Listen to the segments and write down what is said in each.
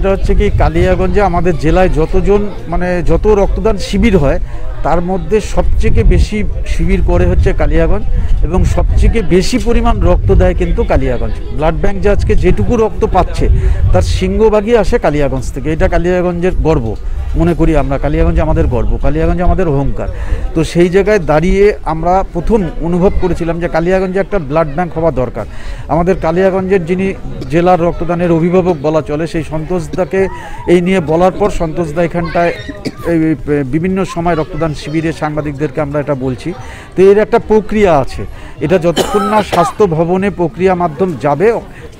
সেটা হচ্ছে কি, কালিয়াগঞ্জে আমাদের জেলায় যত রক্তদান শিবির হয় তার মধ্যে সবচেয়ে বেশি শিবির করে হচ্ছে কালিয়াগঞ্জ, এবং সবচেয়ে বেশি পরিমাণ রক্ত দেয় কিন্তু কালিয়াগঞ্জ। ব্লাড ব্যাংক যে আজকে যেটুকু রক্ত পাচ্ছে তার সিংহভাগই আসে কালিয়াগঞ্জ থেকে। এটা কালিয়াগঞ্জের গর্ব মনে করি আমরা, কালিয়াগঞ্জ আমাদের গর্ব, কালিয়াগঞ্জ আমাদের অহংকার। তো সেই জায়গায় দাঁড়িয়ে আমরা প্রথম অনুভব করেছিলাম যে কালিয়াগঞ্জে একটা ব্লাড ব্যাংক হওয়া দরকার। আমাদের কালিয়াগঞ্জের যিনি জেলার রক্তদানের অভিভাবক বলা চলে, সেই সন্তোষদাকে এই নিয়ে বলার পর সন্তোষদা এখানটায় বিভিন্ন সময় রক্তদান শিবিরে সাংবাদিকদেরকে আমরা এটা বলছি। তো এর একটা প্রক্রিয়া আছে, এটা যতক্ষণ না স্বাস্থ্য ভবনে প্রক্রিয়া মাধ্যম যাবে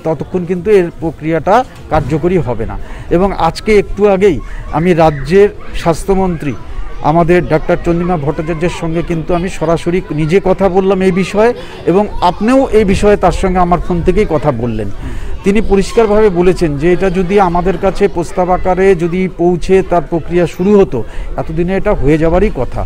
ততক্ষণ কিন্তু এর প্রক্রিয়াটা কার্যকরী হবে না। এবং আজকে একটু আগেই আমি রাজ্যের স্বাস্থ্যমন্ত্রী আমাদের ডাক্তার চন্দ্রিমা ভট্টাচার্যের সঙ্গে কিন্তু আমি সরাসরি নিজে কথা বললাম এই বিষয়ে, এবং আপনিও এই বিষয়ে তার সঙ্গে আমার ফোন থেকেই কথা বললেন। তিনি পরিষ্কারভাবে বলেছেন যে এটা যদি আমাদের কাছে প্রস্তাব আকারে যদি পৌঁছে তার প্রক্রিয়া শুরু হতো, এতদিনে এটা হয়ে যাওয়ারই কথা।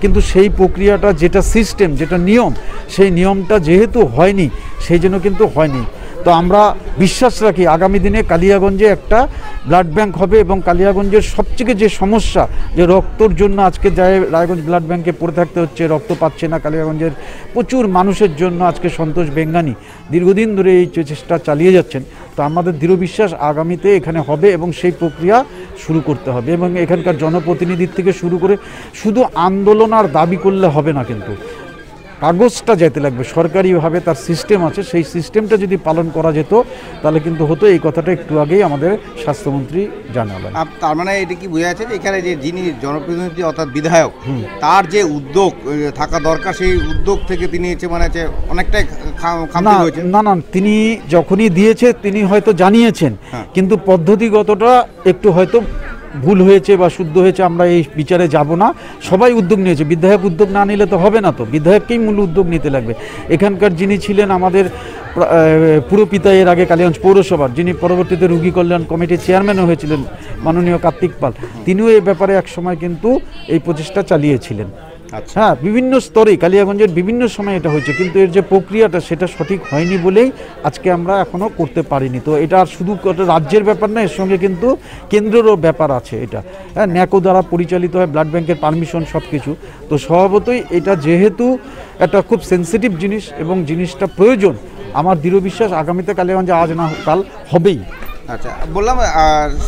কিন্তু সেই প্রক্রিয়াটা যেটা সিস্টেম, যেটা নিয়ম, সেই নিয়মটা যেহেতু হয়নি, সেই জন্য কিন্তু হয়নি। তো আমরা বিশ্বাস রাখি আগামী দিনে কালিয়াগঞ্জে একটা ব্লাড ব্যাংক হবে, এবং কালিয়াগঞ্জের সবচেয়ে যে সমস্যা, যে রক্তর জন্য আজকে যায় রায়গঞ্জ ব্লাড ব্যাংকে পড়ে থাকতে হচ্ছে, রক্ত পাচ্ছে না কালিয়াগঞ্জের প্রচুর মানুষের জন্য, আজকে সন্তোষ বেঙ্গানি দীর্ঘদিন ধরে এই চেষ্টা চালিয়ে যাচ্ছেন। তো আমাদের দৃঢ় বিশ্বাস আগামীতে এখানে হবে, এবং সেই প্রক্রিয়া শুরু করতে হবে। এবং এখানকার জনপ্রতিনিধির থেকে শুরু করে শুধু আন্দোলন আর দাবি করলে হবে না, কিন্তু কাগজটা যেতে লাগবে, সরকারিভাবে তার সিস্টেম আছে, সেই সিস্টেমটা যদি পালন করা যেত তাহলে কিন্তু হতো। এই কথাটা একটু আগেই আমাদের স্বাস্থ্যমন্ত্রী জানালেন। তার মানে এটা কি বোঝা যাচ্ছে যে এখানে যে যিনি জনপ্রতিনিধি অর্থাৎ বিধায়ক, তার যে উদ্যোগ থাকা দরকার, সেই উদ্যোগ থেকে তিনি অনেকটাই খামতি হয়েছে? না, তিনি যখনই দিয়েছে তিনি হয়তো জানিয়েছেন, কিন্তু পদ্ধতিগতটা একটু হয়তো ভুল হয়েছে বা শুদ্ধ হয়েছে আমরা এই বিচারে যাব না। সবাই উদ্যোগ নিয়েছে, বিধায়ক উদ্যোগ না নিলে তো হবে না, তো বিধায়ককেই মূল উদ্যোগ নিতে লাগবে। এখানকার যিনি ছিলেন আমাদের পুরপিতা, এর আগে কালিয়াগঞ্জ পৌরসভার, যিনি পরবর্তীতে রোগী কল্যাণ কমিটির চেয়ারম্যানও হয়েছিলেন, মাননীয় কার্তিক পাল, তিনিও এই ব্যাপারে একসময় কিন্তু এই প্রচেষ্টা চালিয়েছিলেন। হ্যাঁ, বিভিন্ন স্তরে কালিয়াগঞ্জের বিভিন্ন সময় এটা হয়েছে, কিন্তু এর যে প্রক্রিয়াটা সেটা সঠিক হয়নি বলেই আজকে আমরা এখনও করতে পারিনি। তো এটা শুধু রাজ্যের ব্যাপার না, এর সঙ্গে কিন্তু কেন্দ্রেরও ব্যাপার আছে। এটা ন্যাকো দ্বারা পরিচালিত হয়, ব্লাড ব্যাংকের পারমিশন সব কিছু। তো স্বভাবতই এটা যেহেতু একটা খুব সেন্সিটিভ জিনিস এবং জিনিসটা প্রয়োজন, আমার দৃঢ় বিশ্বাস আগামীতে কালিয়াগঞ্জে আজ না কাল হবেই। আচ্ছা, বললাম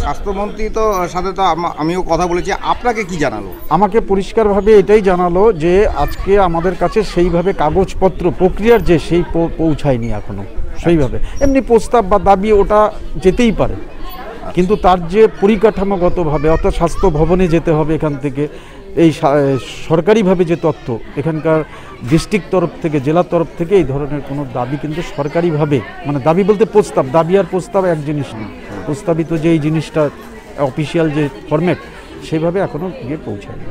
স্বাস্থ্যমন্ত্রী তো সাথে তো আমিও কথা বলেছি, আপনাকে কি জানালো? আমাকে পরিষ্কারভাবে এটাই জানালো যে আজকে আমাদের কাছে সেইভাবে কাগজপত্র প্রক্রিয়ার যে সেই পৌঁছায়নি এখনো সেইভাবে। এমনি প্রস্তাব বা দাবি ওটা যেতেই পারে, কিন্তু তার যে পরিকাঠামোগতভাবে, অর্থাৎ স্বাস্থ্য ভবনে যেতে হবে এখান থেকে, এই সরকারিভাবে যে তথ্য এখানকার ডিস্ট্রিক্ট তরফ থেকে, জেলার তরফ থেকে এই ধরনের কোনো দাবি কিন্তু সরকারিভাবে, মানে দাবি বলতে প্রস্তাব, দাবি আর প্রস্তাব এক জিনিস নেই। প্রস্তাবিত যে এই জিনিসটা অফিসিয়াল যে ফরম্যাট, সেভাবে এখনও গিয়ে পৌঁছায়নি।